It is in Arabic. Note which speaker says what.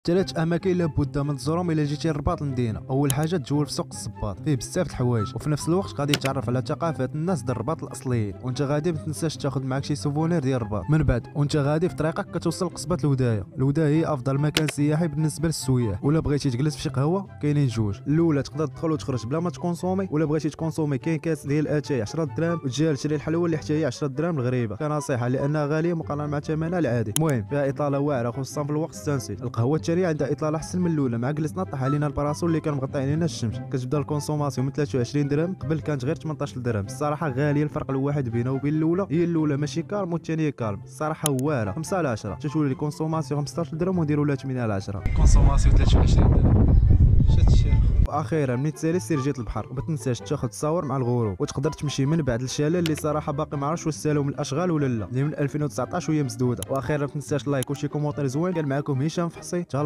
Speaker 1: ثلاث اماكن لابد من تزورهم الا جيتي للرباط المدينه. اول حاجه تجول في سوق الصباط، فيه بزاف د الحوايج وفي نفس الوقت غادي تعرف على ثقافات الناس ديال الرباط الاصليين، وانت غادي ما تنساش تاخذ معاك شي سوفونير ديال الرباط. من بعد وانت غادي في طريقك كتوصل لقصبه الودايه. الودايه هي افضل مكان سياحي بالنسبه للسياح، ولا بغيتي تجلس في شي قهوه كاينين جوج. الاولى تقدر تدخل وتخرج بلا ما تكونسومي، ولا بغيتي تكونسومي كاين كاس ديال اتاي 10 دراهم، وتجي تشري الحلوه اللي حتى هي 10 دراهم الغريبه كنصيحه لانها غاليه مقارنه مع ثمنها العادي. المهم فيها اطاله واعره خصوصا في الوقت التنسيق. القهوه الثانيه عندها اطاله احسن من الاولى، مع جلسنا طاح علينا الباراسول اللي كان مغطي علينا الشمس. كتبدا الكونسوماسيون من 23 درهم، قبل كانت غير 18 درهم. الصراحه غاليه. الفرق الواحد بينها وبين الاولى هي الاولى ماشي كالم والثانيه كالم. الصراحه واعره 5 على 10. تتولي الكونسوماسيون 15 درهم ونديروا لها 8 على 10.
Speaker 2: كونسوماسيون 23 درهم. شات الشيخ.
Speaker 1: واخيرا ملي تسالي سير جيت البحر، وما تنساش تاخذ تصاور مع الغروب، وتقدر تمشي من بعد للشلال اللي صراحه باقي ما عرفتش واش سالوا من الاشغال ولا لا، اللي من 2019 وهي مسدوده. واخيرا ما تنساش لايك وشي كومونتير زوين. كان معكم هشام فحصي. تهلا.